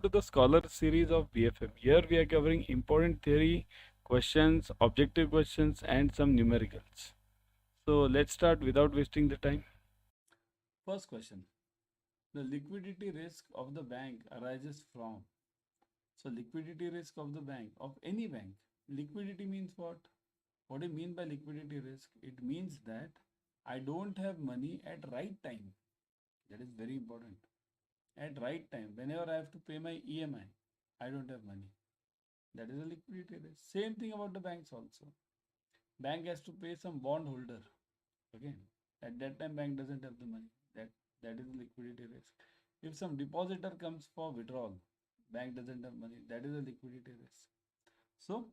to the Scholar series of BFM. Here we are covering important theory questions, objective questions, and some numericals. So let's start without wasting the time. First question. The liquidity risk of the bank arises from. So liquidity risk of the bank, of any bank. Liquidity means what? What do you mean by liquidity risk? It means that I don't have money at right time. That is very important. At right time, whenever I have to pay my EMI, I don't have money. That is a liquidity risk. Same thing about the banks also. Bank has to pay some bond holder. Okay. At that time, bank doesn't have the money. That is a liquidity risk. If some depositor comes for withdrawal, bank doesn't have money. That is a liquidity risk. So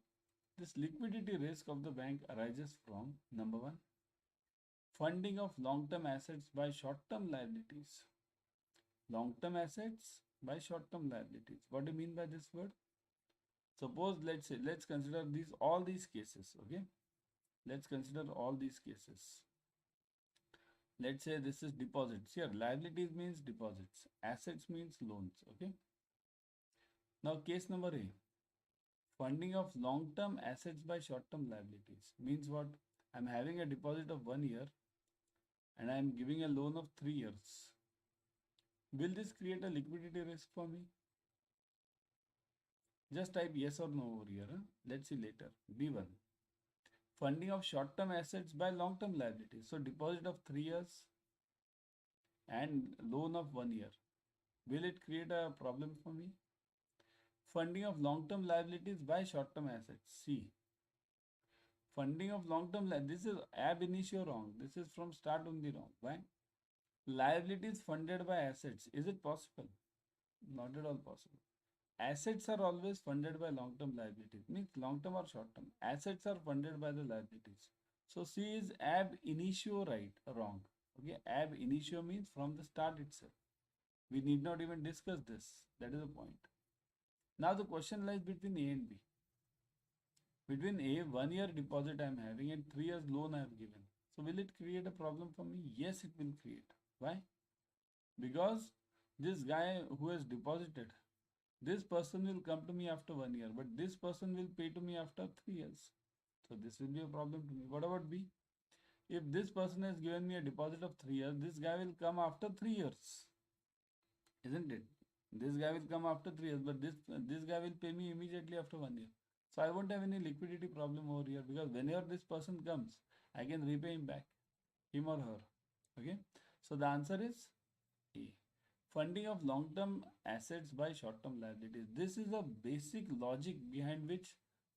this liquidity risk of the bank arises from number one, funding of long-term assets by short-term liabilities. Long-term assets by short-term liabilities. What do you mean by this word? Suppose let's consider all these cases. Okay, let's consider all these cases. Let's say this is deposits. Here liabilities means deposits, assets means loans. Okay, now case number A, funding of long-term assets by short-term liabilities means what? I'm having a deposit of 1 year and I'm giving a loan of 3 years. Will this create a liquidity risk for me? Just type yes or no over here. Let's see later. B1. Funding of short-term assets by long-term liabilities. So deposit of 3 years and loan of 1 year. Will it create a problem for me? Funding of long-term liabilities by short-term assets. C. Funding of long-term this is ab initio wrong. This is from start only wrong. Why? Liabilities funded by assets. Is it possible? Not at all possible. Assets are always funded by long-term liabilities. Means long-term or short-term. Assets are funded by the liabilities. So C is ab initio right, wrong. Okay, ab initio means from the start itself. We need not even discuss this. That is the point. Now the question lies between A and B. Between A, 1 year deposit I am having and 3 years loan I have given. So will it create a problem for me? Yes, it will create. Why? Because this guy who has deposited, this person will come to me after 1 year, but this person will pay to me after 3 years. So this will be a problem to me. What about B? If this person has given me a deposit of 3 years, this guy will come after 3 years. Isn't it? This guy will come after 3 years, but this guy will pay me immediately after 1 year. So I won't have any liquidity problem over here because whenever this person comes, I can repay him back, him or her. Okay. So the answer is A. Funding of long-term assets by short-term liabilities. This is a basic logic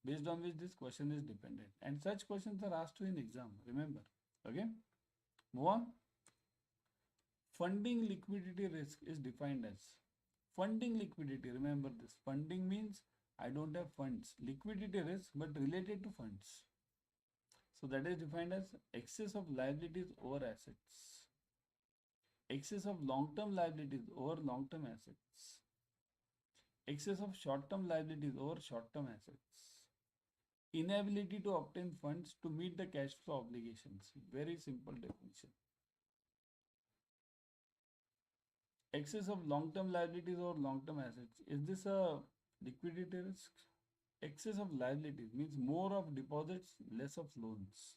based on which this question is dependent. And such questions are asked to in exam. Remember. Okay. Move on. Funding liquidity risk is defined as funding liquidity. Remember this. Funding means I don't have funds. Liquidity risk, but related to funds. So that is defined as excess of liabilities over assets. Excess of long-term liabilities over long-term assets. Excess of short-term liabilities over short-term assets. Inability to obtain funds to meet the cash flow obligations. Very simple definition. Excess of long-term liabilities over long-term assets. Is this a liquidity risk? Excess of liabilities means more of deposits, less of loans.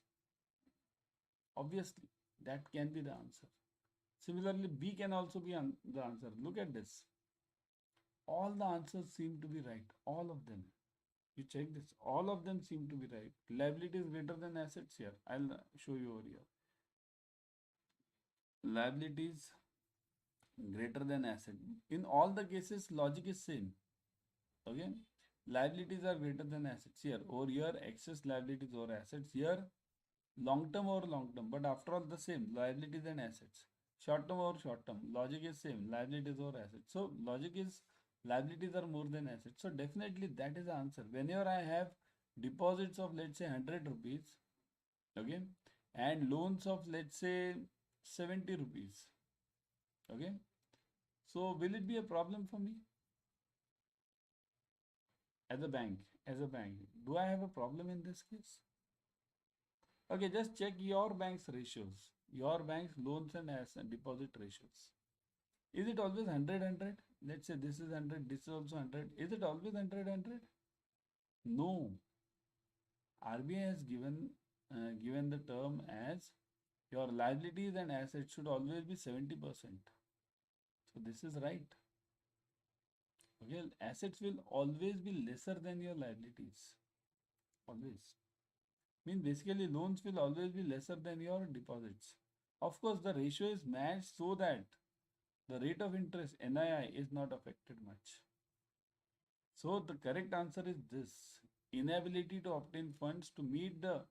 Obviously, that can be the answer. Similarly, B can also be the answer. Look at this. All the answers seem to be right. All of them. You check this. All of them seem to be right. Liability is greater than assets here. I'll show you over here. Liabilities greater than asset. In all the cases, logic is same. Okay. Liabilities are greater than assets here. Over here, excess liabilities over assets. Here, long term over long term. But after all, the same. Liabilities and assets. Short term over short term. Logic is same. Liabilities over assets. So logic is liabilities are more than assets. So definitely that is the answer. Whenever I have deposits of let's say 100 rupees, okay, and loans of let's say 70 rupees, okay, so will it be a problem for me as a bank? Do I have a problem in this case? Okay, just check your bank's ratios, your bank's loans and deposit ratios. Is it always 100? let's say this is 100, this is also 100. Is it always 100? No. RBI has given the term as your liabilities and assets should always be 70%. So this is right. Okay, assets will always be lesser than your liabilities. Always. Means basically loans will always be lesser than your deposits. Of course, the ratio is matched so that the rate of interest NII is not affected much. So the correct answer is this: inability to obtain funds to meet the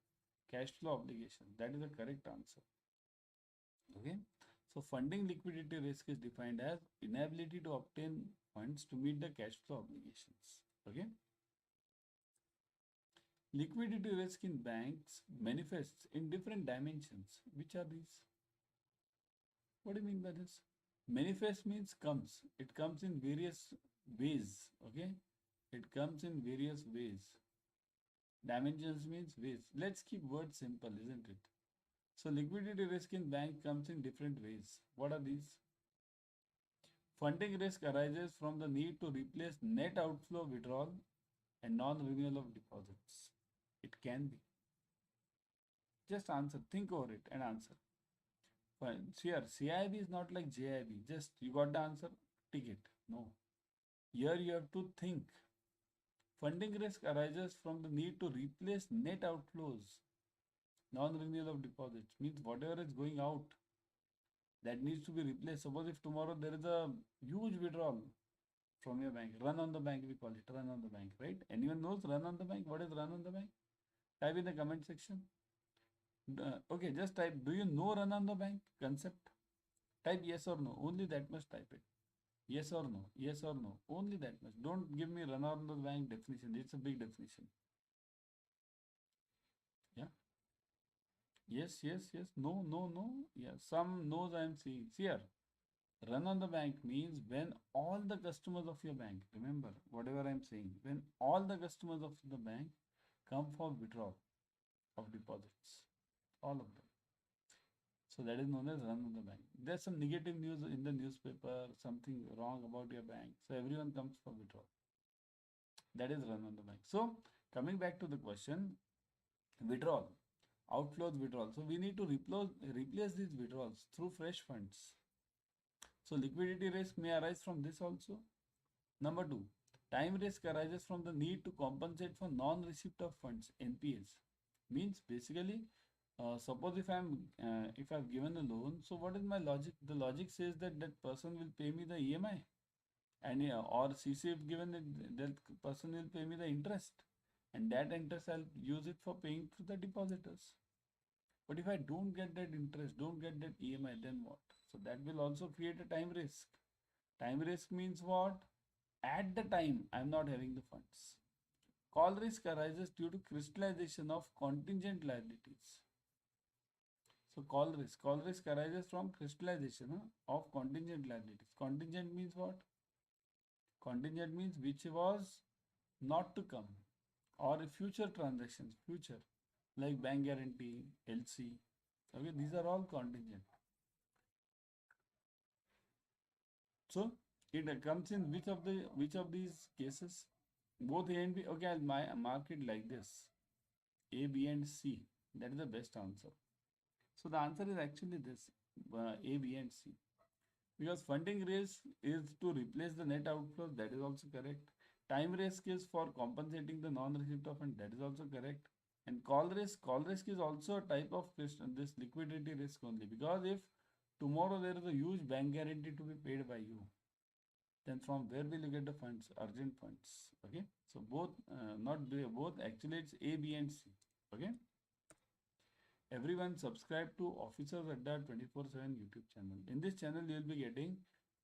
cash flow obligation. That is the correct answer. Okay. So funding liquidity risk is defined as inability to obtain funds to meet the cash flow obligations. Okay. Liquidity risk in banks manifests in different dimensions. Which are these? What do you mean by this? Manifest means comes. It comes in various ways. Okay. It comes in various ways. Dimensions means ways. Let's keep words simple, isn't it? So liquidity risk in bank comes in different ways. What are these? Funding risk arises from the need to replace net outflow withdrawal and non-renewal of deposits. It can be. Just answer. Think over it and answer. Fine. Here, CIB is not like JIB. Just you got the answer, tick it. No. Here you have to think. Funding risk arises from the need to replace net outflows. Non-renewal of deposits means whatever is going out, that needs to be replaced. Suppose if tomorrow there is a huge withdrawal from your bank, run on the bank, we call it run on the bank, right? Anyone knows run on the bank? What is run on the bank? Type in the comment section. Okay, just type, do you know run on the bank concept? Type yes or no, only that much type it. Yes or no, yes or no, only that much. Don't give me run on the bank definition, it's a big definition. Yeah. Yes, yes, yes, no, no, no. Yeah, some no's I am seeing. See here, run on the bank means when all the customers of your bank, remember whatever I am saying, when all the customers of the bank come for withdrawal of deposits, all of them. So that is known as run on the bank. There's some negative news in the newspaper, something wrong about your bank. So everyone comes for withdrawal. That is run on the bank. So coming back to the question, withdrawal, outflows withdrawal. So we need to replace these withdrawals through fresh funds. So liquidity risk may arise from this also. Number two, time risk arises from the need to compensate for non-receipt of funds, NPAs. Means basically, suppose if I've given a loan, so what is my logic? The logic says that that person will pay me the EMI, and or CC if given that person will pay me the interest, and that interest I'll use it for paying to the depositors. But if I don't get that interest, don't get that EMI, then what? So that will also create a time risk. Time risk means what? At the time, I'm not having the funds. Call risk arises due to crystallization of contingent liabilities. So call risk arises from crystallization of contingent liabilities. Contingent means what? Contingent means which was not to come, or future transactions, future, like bank guarantee, LC. Okay, these are all contingent. So it comes in which of these cases? Both A and B. Okay, I'll mark it like this: A, B, and C. That is the best answer. So the answer is actually this: A, B, and C. Because funding risk is to replace the net outflows. That is also correct. Time risk is for compensating the non-receipt of fund. That is also correct. And call risk is also a type of this liquidity risk only. Because if tomorrow there is a huge bank guarantee to be paid by you, then from where will you get the funds? Urgent funds. Okay. So both, not both, actually it's A, B, and C. Okay. Everyone subscribe to Officers Adda 24/7 YouTube channel. In this channel, you will be getting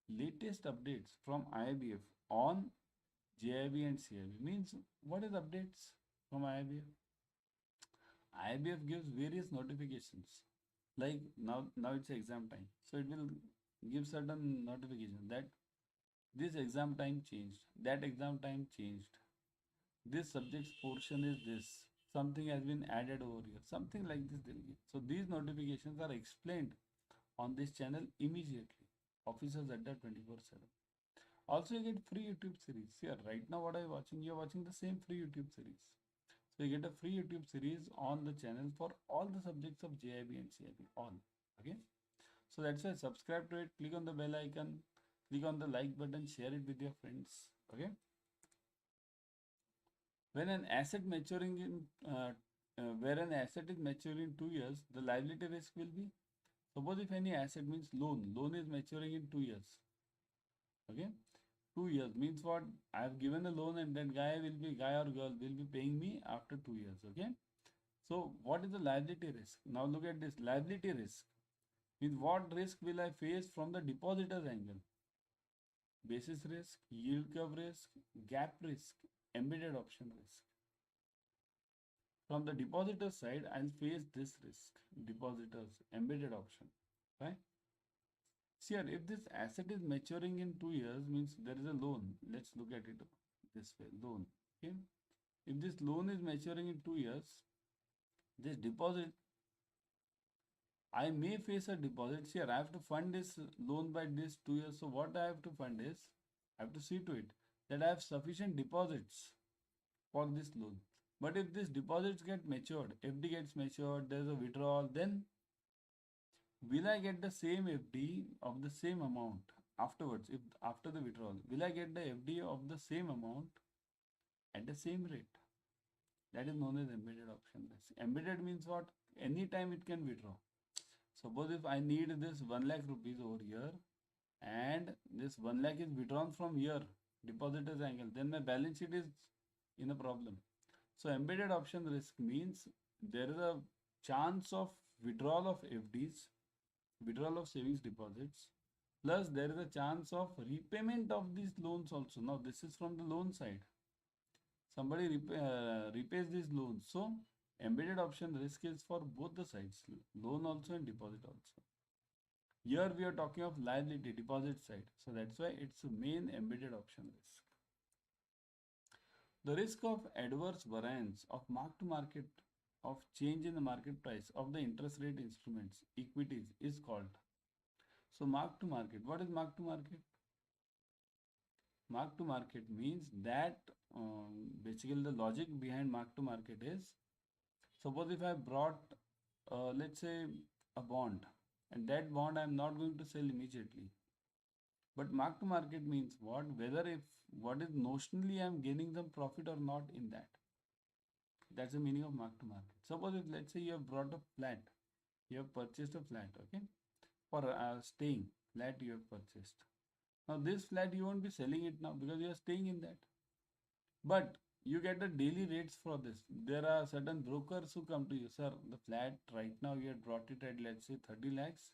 latest updates from IIBF on JIB and CIB. Means what is updates from IIBF? IIBF gives various notifications. Like now it's exam time. So it will give certain notification that this exam time changed, that exam time changed, this subject's portion is this, something has been added over here, something like this they'll give. So these notifications are explained on this channel immediately. Officers Adda 24/7. Also, you get free YouTube series. Here, right now, what are you watching? You're watching the same free YouTube series. So you get a free YouTube series on the channel for all the subjects of JIB and CIB. All. Okay. So that's why subscribe to it. Click on the bell icon. Click on the like button. Share it with your friends. Okay. When an asset maturing in where an asset is maturing in 2 years, the liability risk will be. Suppose if any asset means loan is maturing in 2 years. Okay, 2 years means what? I have given a loan and that guy or girl will be paying me after 2 years. Okay, so what is the liability risk? Now look at this liability risk. With what risk will I face from the depositor's angle? Basis risk, yield curve risk, gap risk, embedded option risk. From the depositor side, I'll face this risk, depositors, embedded option, right? See here, if this asset is maturing in 2 years, means there is a loan. Let's look at it this way, loan, okay? If this loan is maturing in 2 years, this deposit, I may face a deposit. Here, I have to fund this loan by this 2 years. So what I have to fund is, I have to see to it that I have sufficient deposits for this loan. But if these deposits get matured, FD gets matured, there's a withdrawal, then will I get the same FD of the same amount afterwards? If after the withdrawal, will I get the FD of the same amount at the same rate? That is known as embedded option risk. Embedded means what? Anytime it can withdraw. Suppose if I need this 1 lakh rupees over here and this 1 lakh is withdrawn from here, depositor's angle, then my balance sheet is in a problem. So embedded option risk means there is a chance of withdrawal of FDs, withdrawal of savings deposits, plus there is a chance of repayment of these loans also. Now this is from the loan side. Somebody repays these loans. So embedded option risk is for both the sides, loan also and deposit also. Here we are talking of liability, deposit side. So that's why it's a main embedded option risk. The risk of adverse variance of mark to market of change in the market price of the interest rate instruments, equities, is called. So mark to market. What is mark to market? Mark to market means that basically the logic behind mark to market is, suppose if I brought let's say a bond, and that bond I am not going to sell immediately. But mark to market means what? Whether if what is notionally I am gaining some profit or not in that. That's the meaning of mark to market. Suppose if let's say you have brought a flat, you have purchased a flat, okay, for staying flat you have purchased. Now this flat you won't be selling it now because you are staying in that. But you get the daily rates for this. There are certain brokers who come to you, sir, the flat right now you had brought it at let's say 30 lakhs.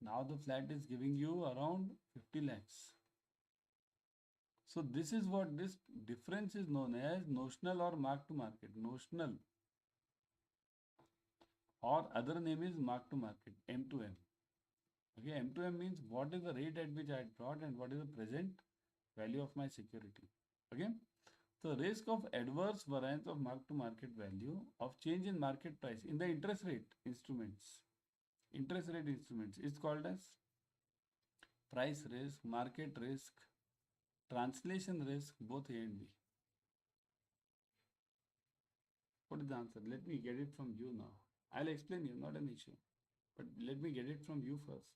Now the flat is giving you around 50 lakhs. So this is what this difference is known as notional or mark to market. Notional or other name is mark to market, M to M. Okay, M to M means what is the rate at which I had brought and what is the present value of my security. Okay. So risk of adverse variance of mark to market value of change in market price in the interest rate instruments is called as price risk, market risk, translation risk, both A and B. What is the answer? Let me get it from you now. I'll explain you, not an issue. But let me get it from you first.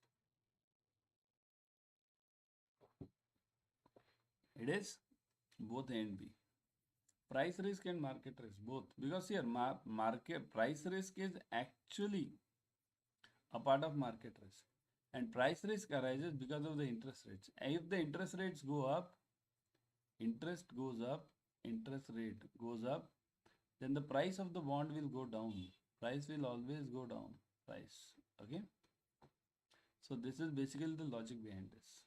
It is both A and B. Price risk and market risk, both. Because here market price risk is actually a part of market risk. And price risk arises because of the interest rates. If the interest rates go up, interest goes up, interest rate goes up, then the price of the bond will go down. Price will always go down. Price. Okay. So this is basically the logic behind this.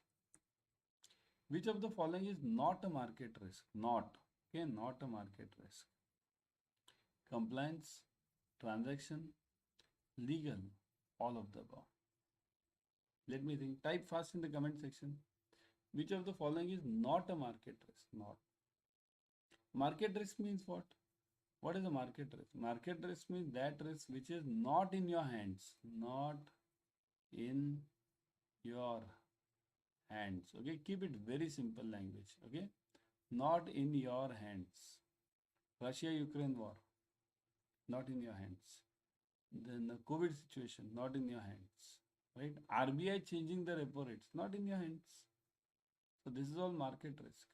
Which of the following is not a market risk? Not. Okay, not a market risk. Compliance, transaction, legal, all of the above. Let me think. Type fast in the comment section. Which of the following is not a market risk? Not. Market risk means what? What is a market risk? Market risk means that risk which is not in your hands. Not in your hands. Okay, keep it very simple language. Okay, not in your hands. Russia Ukraine war, not in your hands. Then the COVID situation, not in your hands. Right, RBI changing the repo rates, not in your hands. So this is all market risk.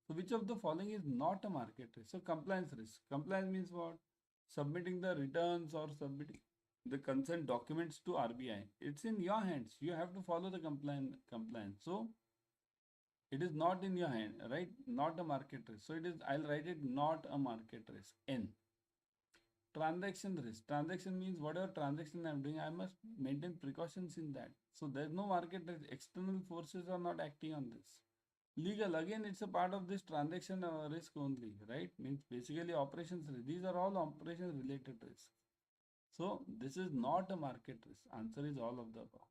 So which of the following is not a market risk? So compliance risk. Compliance means what? Submitting the returns or submitting the consent documents to RBI. It's in your hands. You have to follow the compliance. So it is not in your hand, right? Not a market risk. So it is, I'll write it not a market risk. N. Transaction risk. Transaction means whatever transaction I'm doing, I must maintain precautions in that. So there's no market risk. External forces are not acting on this. Legal, again, it's a part of this transaction risk only, right? Means basically operations risk. These are all operations related risks. So this is not a market risk. Answer is all of the above.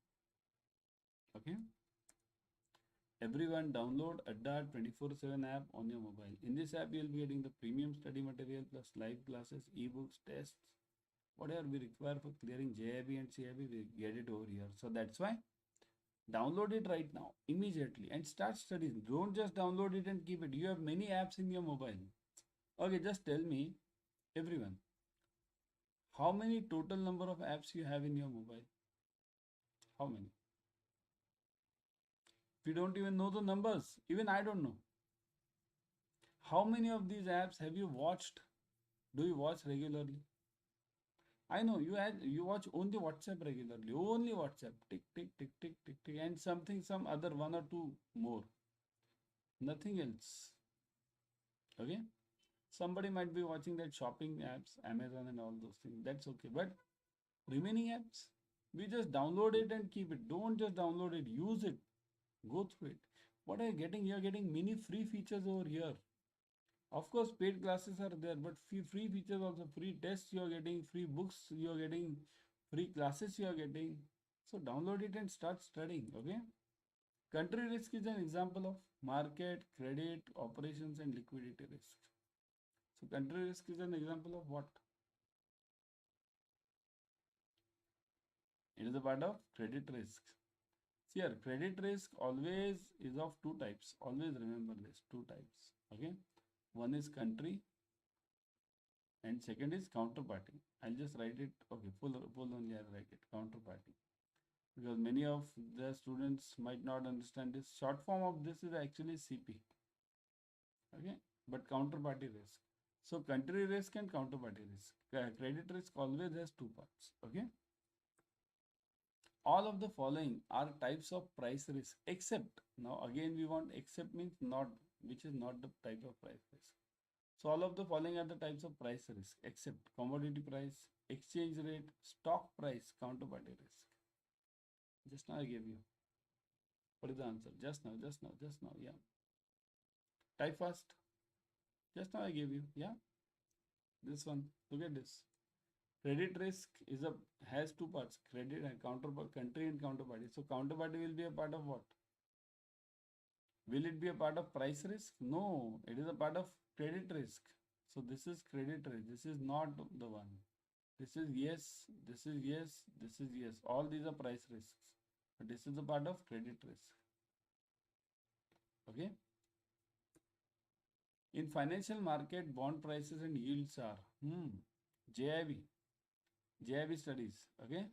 Okay. Everyone download Adda 24/7 app on your mobile. In this app, you'll be getting the premium study material plus live classes, ebooks, tests. Whatever we require for clearing JIB and CIB, we get it over here. So that's why download it right now, immediately, and start studying. Don't just download it and keep it. You have many apps in your mobile. Okay, just tell me, everyone, how many total number of apps you have in your mobile? How many? If you don't even know the numbers, even I don't know. How many of these apps have you watched? Do you watch regularly? I know you watch only WhatsApp regularly, only WhatsApp. Tick tick tick tick tick tick, and some other one or two more. Nothing else. Okay. Somebody might be watching that shopping apps, Amazon and all those things. That's okay. But remaining apps, we just download it and keep it. Don't just download it, use it. Go through it. What are you getting? You're getting many free features over here. Of course, paid classes are there, but free features also, free tests you are getting, free books you are getting, free classes you are getting. So download it and start studying. Okay. Country risk is an example of market, credit, operations, and liquidity risk. So country risk is an example of what? It is a part of credit risk. See here, credit risk always is of two types. Always remember this, two types. Okay. One is country and second is counterparty. I'll just write it. Okay, full only I'll write it. Counterparty. Because many of the students might not understand this. Short form of this is actually CP. Okay. But counterparty risk. So country risk and counterparty risk. Credit risk always has two parts. Okay. All of the following are types of price risk except, now again we want except means not, which is not the type of price risk. So all of the following are the types of price risk except commodity price, exchange rate, stock price, counterparty risk. Just now I gave you. What is the answer? Just now. Yeah. Type fast. Just now I gave you. Yeah. This one. Look at this. Credit risk is has two parts, credit and counterpart, country and counterparty. So counterparty will be a part of what? Will it be a part of price risk? No, it is a part of credit risk. So this is credit risk. This is not the one. This is yes, this is yes, this is yes. All these are price risks. But this is a part of credit risk. Okay. In financial market, bond prices and yields are JIB. JIB studies. Okay.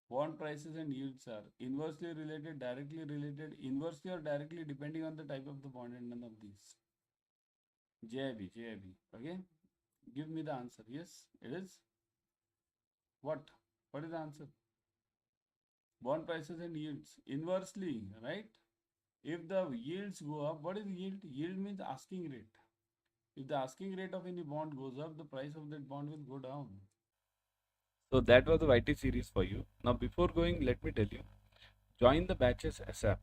Bond prices and yields are inversely related, directly related, inversely or directly depending on the type of the bond, and none of these. JIB. Okay. Give me the answer. Yes, it is. What? What is the answer? Bond prices and yields. Inversely, right? If the yields go up, what is yield? Yield means asking rate. If the asking rate of any bond goes up, the price of that bond will go down. So that was the YT series for you. Now before going, let me tell you, join the batches ASAP.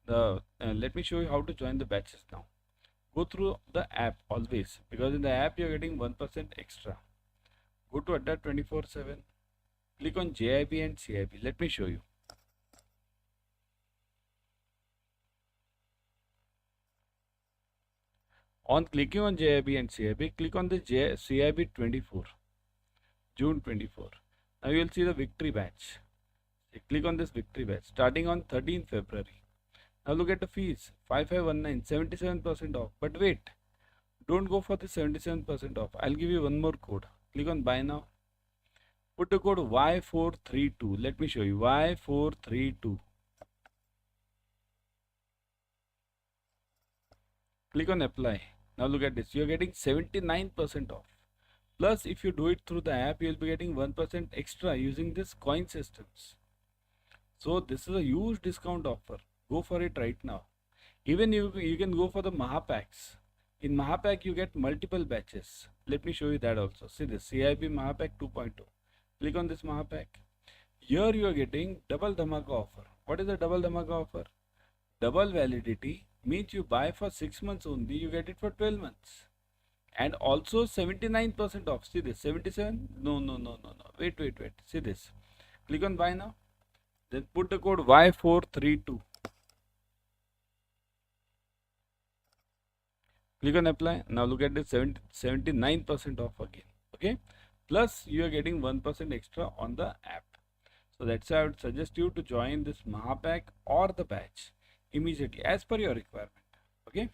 Let me show you how to join the batches now. Go through the app always, because in the app you're getting 1% extra. Go to Adda 24/7. Click on JIB and CIB. Let me show you. On clicking on JIB and CIB, click on the CIB 24, June 24. Now you will see the victory batch. Click on this victory batch starting on 13th February. Now look at the fees, 5519, 77% off. But wait, don't go for the 77% off. I'll give you one more code. Click on buy now. Put the code Y432. Let me show you. Y432. Click on apply. Now look at this. You're getting 79% off. Plus, if you do it through the app, you'll be getting 1% extra using this coin systems. So this is a huge discount offer. Go for it right now. Even you can go for the Mahapacks. In Mahapack, you get multiple batches. Let me show you that also. See this CAIIB Mahapack 2.0. Click on this Mahapack. Here you are getting double dhamaka offer. What is the double dhamaka offer? Double validity means you buy for 6 months only, you get it for 12 months. And also 79% off. See this 77? No. Wait. See this. Click on buy now. Then put the code Y432. Click on apply. Now look at this 79% off again. Okay. Plus you are getting 1% extra on the app. So that's why I would suggest you to join this Mahapack or the batch immediately as per your requirement. Okay.